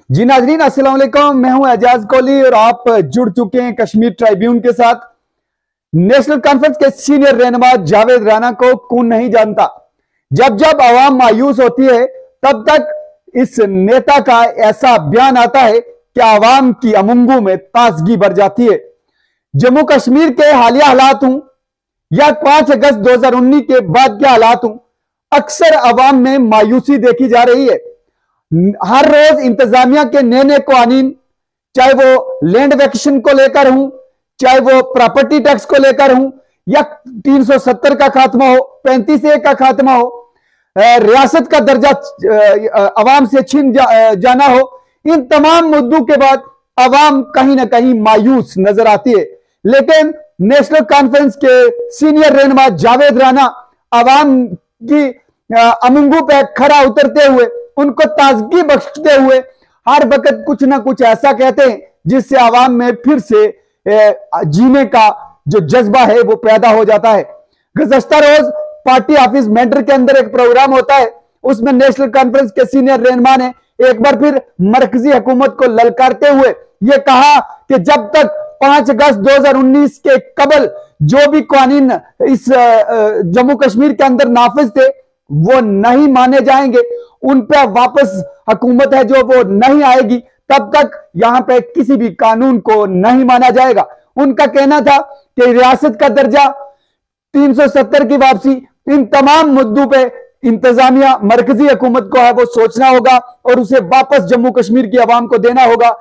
जी नाजरीन, अस्सलाम वालेकुम। मैं हूं एजाज कोहली और आप जुड़ चुके हैं कश्मीर ट्राइब्यून के साथ। नेशनल कॉन्फ्रेंस के सीनियर रहनुमा जावेद राना को कौन नहीं जानता। जब जब आवाम मायूस होती है तब तक इस नेता का ऐसा बयान आता है कि आवाम की अमंगू में ताजगी भर जाती है। जम्मू कश्मीर के हालिया हालात हूं या 5 अगस्त 2019 के बाद के हालात हूं, अक्सर आवाम में मायूसी देखी जा रही है। हर रोज इंतजामिया के नए नए कानून, चाहे वो लैंड वैक्शन को लेकर हूं, चाहे वो प्रॉपर्टी टैक्स को लेकर हूं, या 370 का खात्मा हो, 35A का खात्मा हो, रियासत का दर्जा अवाम से छीन जाना हो, इन तमाम मुद्दों के बाद अवाम कहीं ना कहीं मायूस नजर आती है। लेकिन नेशनल कॉन्फ्रेंस के सीनियर रहनुमा जावेद राना अवाम की अमंगू पे खड़ा उतरते हुए, उनको ताजगी बख्शते हुए हर वक्त कुछ ना कुछ ऐसा कहते हैं जिससे आवाम में फिर से जीने का जो जज्बा है वो पैदा हो जाता है। गुज़श्ता रोज पार्टी ऑफिस मेंटर के अंदर एक प्रोग्राम होता है, उसमें नेशनल कॉन्फ्रेंस के सीनियर रहनुमा ने एक बार फिर मरकजी हुकूमत को ललकारते हुए यह कहा कि जब तक 5 अगस्त 2019 के कबल जो भी कानून इस जम्मू कश्मीर के अंदर नाफिज थे वो नहीं माने जाएंगे, उन पर वापस हुकूमत है जो वो नहीं आएगी, तब तक यहां पे किसी भी कानून को नहीं माना जाएगा। उनका कहना था कि रियासत का दर्जा, 370 की वापसी, इन तमाम मुद्दों पे इंतजामिया मरकजी हुकूमत को है वो सोचना होगा और उसे वापस जम्मू कश्मीर की आवाम को देना होगा,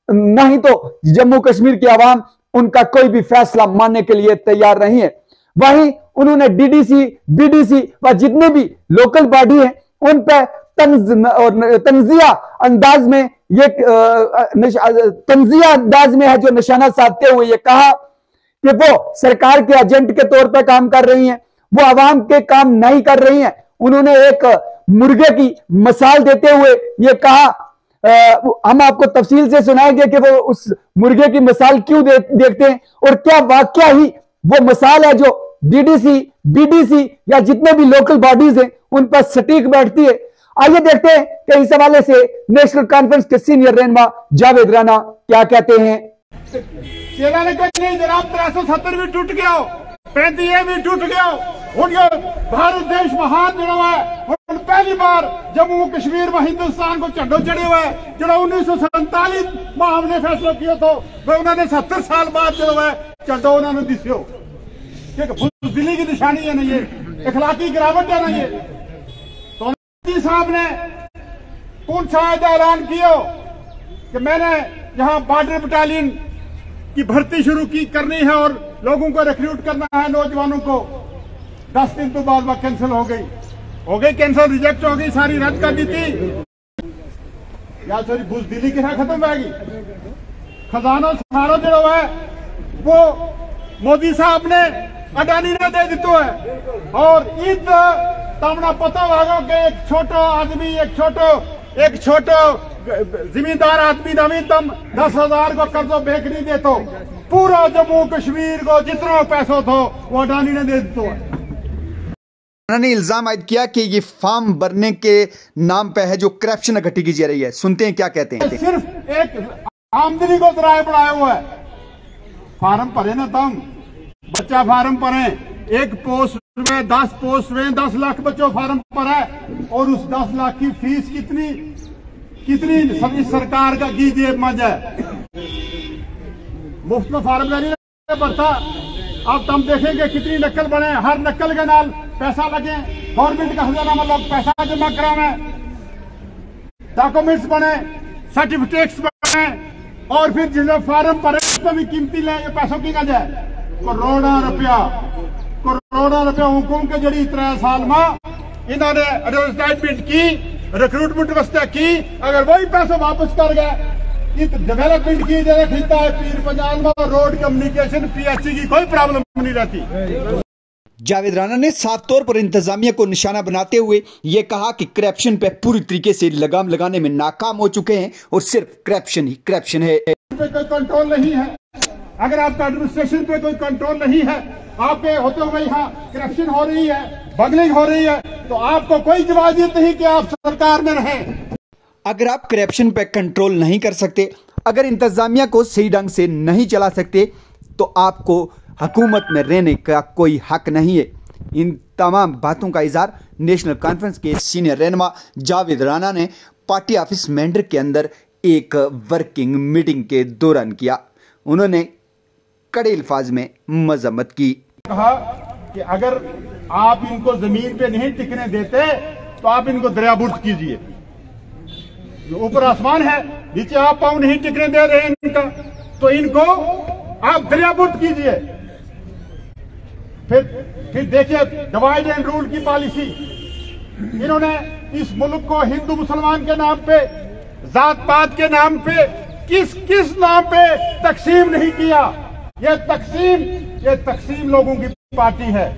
नहीं तो जम्मू कश्मीर की आवाम उनका कोई भी फैसला मानने के लिए तैयार नहीं है। वहीं उन्होंने डीडीसी, बीडीसी व जितने भी लोकल बॉडी हैं उन पर तंजिया अंदाज में ये तंजिया अंदाज में है जो निशाना साधते हुए ये कहा कि वो सरकार के एजेंट के तौर पर काम कर रही हैं, वो आवाम के काम नहीं कर रही हैं। उन्होंने एक मुर्गे की मिसाल देते हुए ये कहा, हम आपको तफसील से सुनाएंगे कि वो उस मुर्गे की मिसाल क्यों देखते हैं और क्या वाकया ही वो मिसाल है जो डीडीसी, बीडीसी या जितने भी लोकल बॉडीज हैं उन पर सटीक बैठती है। आइए देखते हैं कि इस हवाले से नेशनल कॉन्फ्रेंस के सीनियर रहनुमा जावेद राना क्या कहते हैं। सेना ने कहा नहीं जनाब, 370 भी टूट गया, 35A भी टूट गया, भारत देश महान जो है पहली बार जम्मू कश्मीर में हिंदुस्तान को झंडो चढ़े हुए जो 1947 में हमने फैसला किया तो उन्होंने 70 साल बाद जो है झंडो उन्होंने दिसो, दिल्ली की निशानी है ना, ये इखलाकी गिरावट है ना। ये तो साहब ने कौन सा ऐलान किया कि मैंने यहाँ बॉर्डर बटालियन की भर्ती शुरू करनी है और लोगों को रिक्रूट करना है, नौजवानों को। 10 दिन तो बाद वह कैंसिल हो गई कैंसिल, रिजेक्ट हो गई, सारी रद्द कर दी थी। या सॉरी बुजदिली की खत्म होगी, खजाना सारा जो है वो मोदी साहब ने अडानी ने दे दितो है। और ईद तमना पता होगा कि एक छोटो आदमी, एक छोटो जिम्मेदार आदमी नवीनतम 10,000 को कर्जो बेच नहीं देतो, पूरा जम्मू कश्मीर को जितना पैसा था वो अडानी ने दे दितो है। ने इल्जाम आयद किया कि ये फॉर्म भरने के नाम पे है जो करप्शन इकट्ठी की जा रही है। सुनते हैं क्या कहते हैं। सिर्फ एक आमदनी को जराए बढ़ाया हुआ है। फार्म भरे ना तुम, बच्चा फार्म भरे, एक पोस्ट में 10 पोस्ट में 10 लाख बच्चों फार्म भरा है और उस 10 लाख की फीस कितनी सभी सरकार का की जेब मज है। मुफ्त में फार्म नहीं भरता। अब तुम देखेंगे कितनी नकल बने, हर नकल के नाल पैसा लगे, गवर्नमेंट का खजाना में लोग पैसा जमा करावे, डॉक्यूमेंट्स बने, सर्टिफिकेट्स बने और फिर जिन्हें फार्म भरे उसमें भी कीमती ले पैसों की गज है। करोड़ों रुपया हुकूम के जड़ी 3 साल में इन्होंने एडवर्टाइजमेंट की, रिक्रूटमेंट वास्ते की, अगर वही पैसे वापस कर गए डेवलपमेंट की जगह खींचता है पीर पंजाब में रोड कम्युनिकेशन PHC की कोई प्रॉब्लम नहीं रहती। जावेद राना ने साफ तौर पर इंतजामिया को निशाना बनाते हुए यह कहा कि करप्शन पे पूरी तरीके से लगाम लगाने में नाकाम हो चुके हैं और सिर्फ करप्शन ही करप्शन है। कोई कंट्रोल नहीं है, अगर आपका एडमिनिस्ट्रेशन पे कोई कंट्रोल नहीं है, आप पे होते हुए यहाँ करप्शन हो रही है, बगलिंग हो रही है, तो आपको कोई इजाजत नहीं कि आप सरकार में रहें। अगर आप करप्शन पे कंट्रोल नहीं कर सकते, अगर इंतजामिया को सही ढंग से नहीं चला सकते, तो आपको हुकूमत में रहने का कोई हक नहीं है। इन तमाम बातों का इज़हार नेशनल कॉन्फ्रेंस के सीनियर रहनुमा जावेद राना ने पार्टी ऑफिस मेंढर के अंदर एक वर्किंग मीटिंग के दौरान किया। उन्होंने कड़े अल्फाज में मजम्मत की। कहा कि अगर आप इनको जमीन पे नहीं टिकने देते तो आप इनको दरियाबुर्द कीजिए। ऊपर आसमान है, नीचे आप पांव नहीं टिकने दे रहे हैं इनका, तो इनको आप दरियाबुर्द कीजिए। फिर देखिए डिवाइड एंड रूल की पॉलिसी। इन्होंने इस मुल्क को हिंदू मुसलमान के नाम पे, जात पात के नाम पे, किस किस नाम पे तकसीम नहीं किया। ये तकसीम लोगों की पार्टी है।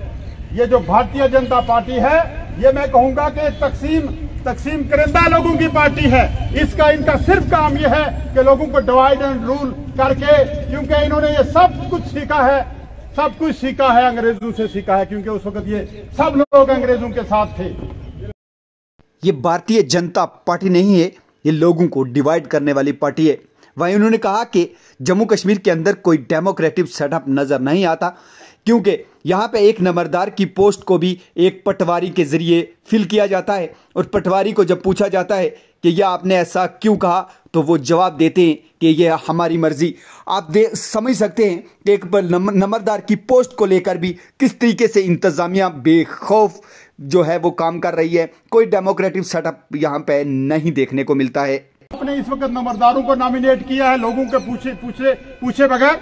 ये जो भारतीय जनता पार्टी है, ये मैं कहूंगा कि तकसीम करंदा लोगों की पार्टी है। इनका सिर्फ काम ये है कि लोगों को डिवाइड एंड रूल करके, क्योंकि इन्होंने ये सब कुछ सीखा है अंग्रेजों से सीखा है, क्योंकि उस वक्त ये सब लोग अंग्रेजों के साथ थे। ये भारतीय जनता पार्टी नहीं है, ये लोगों को डिवाइड करने वाली पार्टी है। वहीं उन्होंने कहा कि जम्मू कश्मीर के अंदर कोई डेमोक्रेटिक सेटअप नजर नहीं आता, क्योंकि यहाँ पे एक नंबरदार की पोस्ट को भी एक पटवारी के जरिए फिल किया जाता है, और पटवारी को जब पूछा जाता है कि यह आपने ऐसा क्यों कहा, तो वो जवाब देते हैं कि यह हमारी मर्जी। आप समझ सकते हैं कि एक नंबरदार की पोस्ट को लेकर भी किस तरीके से इंतजामिया बेखौफ जो है वो काम कर रही है। कोई डेमोक्रेटिक सेटअप यहाँ पे नहीं देखने को मिलता है। आपने इस वक्त नंबरदारों को नॉमिनेट किया है लोगों के पूछे बगैर।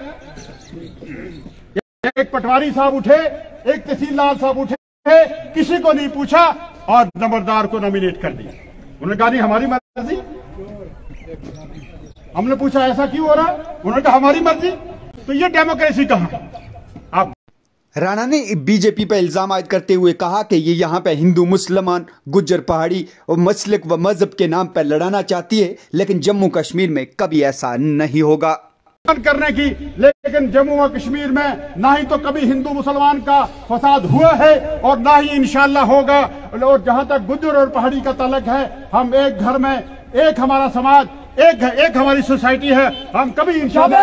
एक पटवारी साहब उठे, एक तहसीलदार साहब उठे, किसी को नहीं पूछा और नंबरदार को नॉमिनेट कर दिया। उन्होंने कहा नहीं हमारी मर्जी। हमने पूछा ऐसा क्यों हो रहा, उन्होंने कहा हमारी मर्जी। तो ये डेमोक्रेसी कहां? आप राणा ने बीजेपी पर इल्जाम आयद करते हुए कहा कि ये यहाँ पे हिंदू मुसलमान गुज्जर पहाड़ी और मसलक व मजहब के नाम पर लड़ाना चाहती है, लेकिन जम्मू कश्मीर में कभी ऐसा नहीं होगा करने की। लेकिन जम्मू व कश्मीर में ना ही तो कभी हिंदू मुसलमान का फसाद हुआ है और ना ही इंशाअल्लाह होगा। और जहां तक गुज्जर और पहाड़ी का ताल्लुक है, हम एक घर में, एक हमारा समाज, एक हमारी सोसाइटी है। हम कभी इंशाअल्लाह।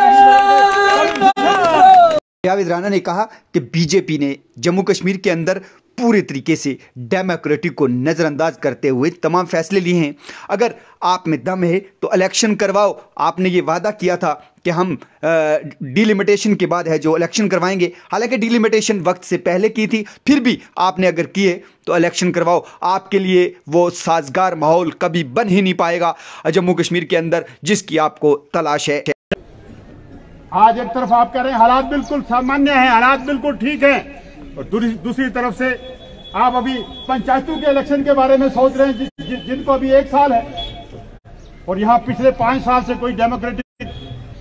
जावेद राणा ने कहा कि बीजेपी ने जम्मू कश्मीर के अंदर पूरे तरीके से डेमोक्रेटिक को नज़रअंदाज करते हुए तमाम फैसले लिए हैं। अगर आप में दम है तो इलेक्शन करवाओ। आपने ये वादा किया था कि हम डिलिमिटेशन के बाद है जो इलेक्शन करवाएंगे, हालांकि डिलिमिटेशन वक्त से पहले की थी, फिर भी आपने अगर किए तो इलेक्शन करवाओ। आपके लिए वो साजगार माहौल कभी बन ही नहीं पाएगा जम्मू कश्मीर के अंदर जिसकी आपको तलाश है। आज एक तरफ आप कह रहे हैं हालात बिल्कुल सामान्य हैं, हालात बिल्कुल ठीक हैं, और दूसरी तरफ से आप अभी पंचायतों के इलेक्शन के बारे में सोच रहे हैं जिनको अभी 1 साल है, और यहाँ पिछले 5 साल से कोई डेमोक्रेटिक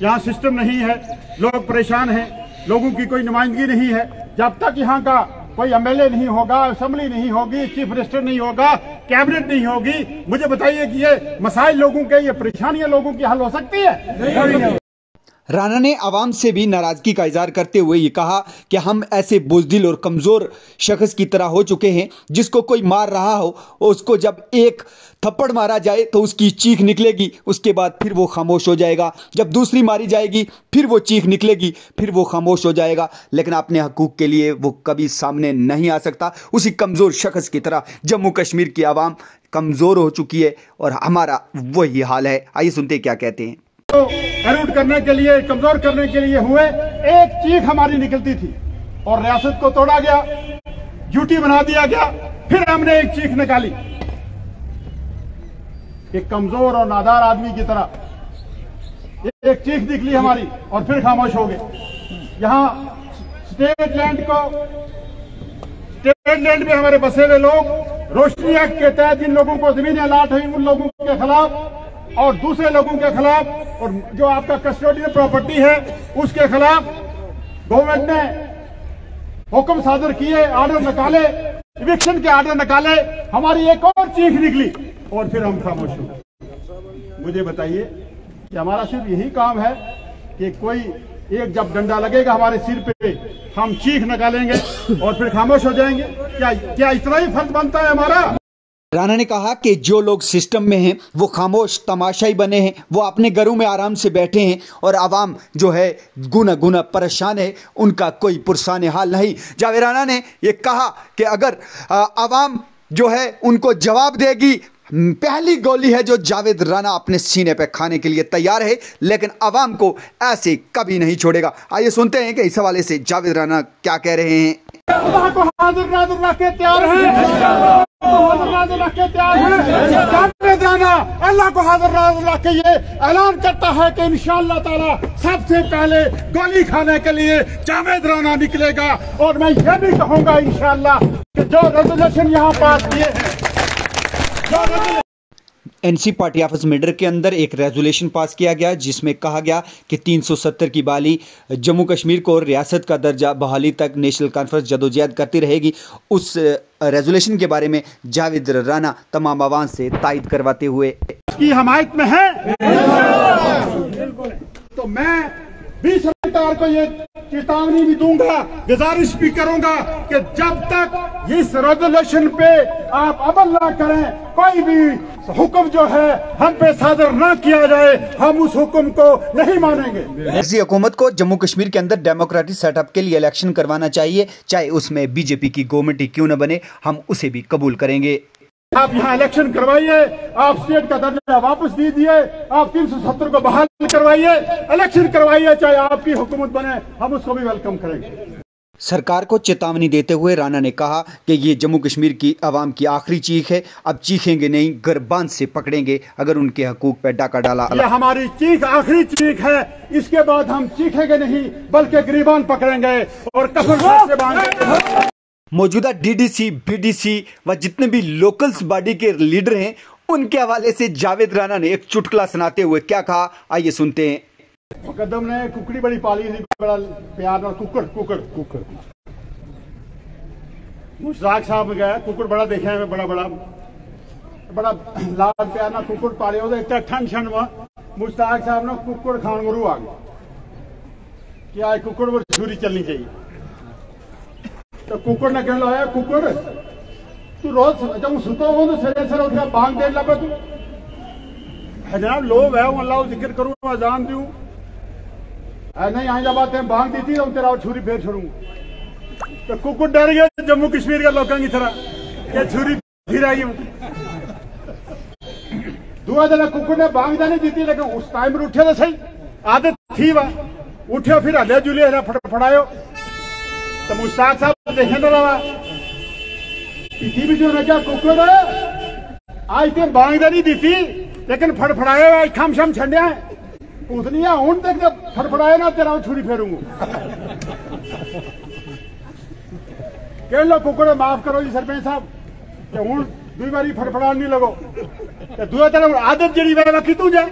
यहाँ सिस्टम नहीं है। लोग परेशान हैं, लोगों की कोई नुमाइंदगी नहीं है। जब तक यहाँ का कोई एमएलए नहीं होगा, असेंबली नहीं होगी, चीफ मिनिस्टर नहीं होगा, कैबिनेट नहीं होगी, मुझे बताइए कि ये मसाइल लोगों के, ये परेशानियां लोगों की हल हो सकती है? राणा ने आवाम से भी नाराजगी का इजहार करते हुए ये कहा कि हम ऐसे बुज़दिल और कमज़ोर शख्स की तरह हो चुके हैं, जिसको कोई मार रहा हो, उसको जब एक थप्पड़ मारा जाए तो उसकी चीख निकलेगी, उसके बाद फिर वो खामोश हो जाएगा, जब दूसरी मारी जाएगी फिर वो चीख निकलेगी, फिर वो खामोश हो जाएगा, लेकिन अपने हकूक़ के लिए वो कभी सामने नहीं आ सकता। उसी कमज़ोर शख्स की तरह जम्मू कश्मीर की आवाम कमज़ोर हो चुकी है और हमारा वही हाल है। आइए सुनते क्या कहते हैं। एरूट करने के लिए, कमजोर करने के लिए हुए, एक चीख हमारी निकलती थी और रियासत को तोड़ा गया, ड्यूटी बना दिया गया। फिर हमने एक चीख निकाली, एक कमजोर और नादार आदमी की तरह एक चीख निकली हमारी और फिर खामोश हो गए। यहाँ स्टेट लैंड में हमारे बसे हुए लोग, रोशनी एक्ट के तहत जिन लोगों को जमीनें अलाट हुई उन लोगों के खिलाफ और दूसरे लोगों के खिलाफ, और जो आपका कस्टोडियल प्रॉपर्टी है उसके खिलाफ गवर्नमेंट ने हुक्म सादर किए, आर्डर निकाले, इविक्शन के आर्डर निकाले। हमारी एक और चीख निकली और फिर हम खामोश हो गए। मुझे बताइए कि हमारा सिर्फ यही काम है कि कोई एक जब डंडा लगेगा हमारे सिर पे हम चीख निकालेंगे और फिर खामोश हो जाएंगे? क्या इतना ही फर्ज बनता है हमारा? राणा ने कहा कि जो लोग सिस्टम में हैं वो खामोश तमाशाई बने हैं, वो अपने घरों में आराम से बैठे हैं और आवाम जो है गुना परेशान है, उनका कोई पुरसान हाल नहीं। जावेद राणा ने ये कहा कि अगर आवाम जो है उनको जवाब देगी, पहली गोली है जो जावेद राणा अपने सीने पे खाने के लिए तैयार है, लेकिन आवाम को ऐसे कभी नहीं छोड़ेगा। आइए सुनते हैं कि इस हवाले से जावेद राणा क्या कह रहे हैं। अल्लाह को हाजिर नाज़िर रख के तैयार है, जावेद राणा अल्लाह को हाजिर नाज़िर रख के ये ऐलान करता है कि इंशाअल्लाह ताला सबसे पहले गोली खाने के लिए जावेद राणा निकलेगा। और मैं ये भी कहूँगा इंशाअल्लाह कि जो रेजोल्यूशन यहाँ पास किए हैं, एनसी पार्टी ऑफिस मेडर के अंदर एक रेजोल्यूशन पास किया गया जिसमें कहा गया कि 370 की बहाली, जम्मू कश्मीर को रियासत का दर्जा बहाली तक नेशनल कॉन्फ्रेंस जदोजहद करती रहेगी। उस रेजोल्यूशन के बारे में जावेद राणा तमाम आवाम से तायद करवाते हुए की हमायत में है। तो मैं भी सरकार को ये चेतावनी भी दूंगा, गुजारिश भी करूंगा कि जब तक इस रेजोल्यूशन पे आप अमल ना करें, कोई भी हुक्म जो है हम पे सादर ना किया जाए, हम उस हुक्म को नहीं मानेंगे। ऐसी हुकूमत को जम्मू कश्मीर के अंदर डेमोक्रेटिक सेटअप के लिए इलेक्शन करवाना चाहिए, चाहे उसमें बीजेपी की गवर्नमेंट ही क्यों न बने, हम उसे भी कबूल करेंगे। आप यहाँ इलेक्शन करवाइए, आप स्टेट का दर्जा वापस दीजिए, आप 370 को बहाल करवाइए, इलेक्शन करवाइए, चाहे आपकी हुकूमत बने, हम उसको भी वेलकम करेंगे। सरकार को चेतावनी देते हुए राणा ने कहा कि ये जम्मू कश्मीर की आवाम की आखिरी चीख है, अब चीखेंगे नहीं, गर्बान से पकड़ेंगे अगर उनके हकूक पे डाका डाला। ये हमारी चीख आखिरी चीख है, इसके बाद हम चीखेंगे नहीं बल्कि गिरीबान पकड़ेंगे और कफन से बांधेंगे। मौजूदा डीडीसी, बीडीसी व जितने भी लोकल्स बॉडी के लीडर हैं, उनके हवाले से जावेद राणा ने एक चुटकुला सुनाते हुए क्या कहा, आइए सुनते हैं। मुकद्दम ने कुकड़ी बड़ी पाली थी, बड़ा प्यार ना कुकड़ मुश्ताक साहब में गया, कुकड़ बड़ा देखे हैं, बड़ा लाल प्यार ना कुकड़ पाले, वो ठंड ठंड में मुश्ताक साहब ने कुकड़ खान गुरु आ गया कि आज कुकड़ पर छुरी चलनी चाहिए। तो कुकड़ ने कहने लगा, कुकड़ तू रोज जब सुतो हो तो सरे सर उठा भांग दे लगे, तू है जनाब लोग है अल्लाह जिक्र करूँ, अजान दूं, नहीं आइंदा बात है भांग दी थी तो तेरा छुरी फेर छोड़ूंगा। तो कुकड़ डर गया जम्मू कश्मीर के लोगों की तरह कि छुरी फिर आई। दुआ दिन कुकड़ ने भांग नहीं दी थी, लेकिन उस टाइम उठे तो सही, आदत थी वह उठे, फिर हले जुले फड़फड़ायो। तो मुश्ताक साहब देखे तो रहा इसी भी जो क्या कुकड़ आज ते भांग नहीं दी थी, लेकिन फड़फड़ाए आज खम शम छंडिया उतनी हूं तक जब फड़फड़ाए ना तेरा छुरी फेरूंगा। कह लो कुकड़ माफ करो जी सरपंच साहब कि हूं दुई बारी फड़फड़ा नहीं लगो, दूसरा तरफ आदत जड़ी वही तू जाए।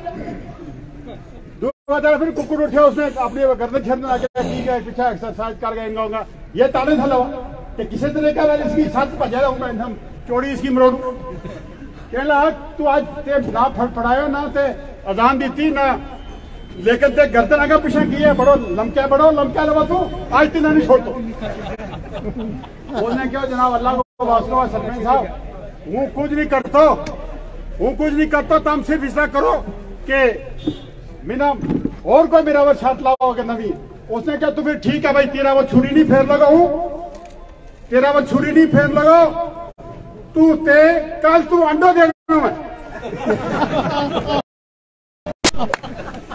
दूसरा तरफ फिर कुकड़ उठे, उसने अपनी गर्दन छेड़ने लगे, ठीक है पीछे एक्सरसाइज कर गएगा, ये ताने था लवा कि किसी तरह का इसकी साथ भजा रहूंगा, एकदम चोड़ी इसकी मरोड़। कहला तू आज ते ना फड़फड़ायो ना ते अजान दी थी ना, लेकिन ते गर्दन आगे पीछे किए बड़ो लमका लवा तू आज तीन नहीं छोड़ दो। बोलने क्यों जनाब अल्लाह को वास्ता सरपंच साहब, हूँ कुछ नहीं करता, तुम सिर्फ इसका करो कि मीना और कोई मेरा वो छात लाओ अगर नवी। उसने क्या, तू फिर ठीक है भाई, तेरा वो छुरी नहीं फेर लगाऊ, तू ते कल तू अंडो देना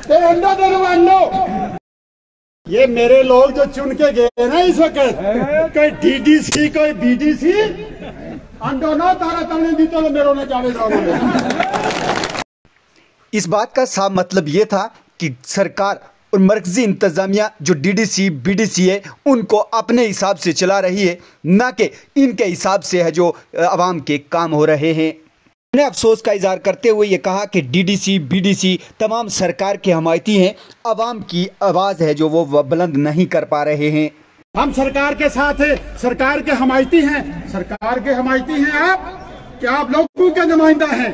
अंडो दे अंडो। ये मेरे लोग जो चुन के गए ना इस वक्त, कोई डीडीसी कोई बीडीसी अंडो ना तारा तमने दी तो मेरे ने जावेद राणा। इस बात का साफ मतलब ये था कि सरकार और मरकजी इंतजामिया जो डीडीसी बीडीसी है उनको अपने हिसाब से चला रही है, ना कि इनके हिसाब से है जो आवाम के काम हो रहे हैं। उन्हें अफसोस का इजहार करते हुए ये कहा कि डीडीसी बीडीसी तमाम सरकार के हमायती हैं, आवाम की आवाज़ है जो वो बुलंद नहीं कर पा रहे हैं। हम सरकार के साथ है, सरकार के हमायती हैं आप, कि आप लोगों के नुमाइंदा हैं।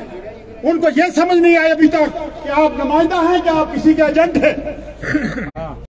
उनको ये समझ नहीं आया अभी तक कि आप नुमाइंदा हैं कि आप किसी के एजेंट हैं।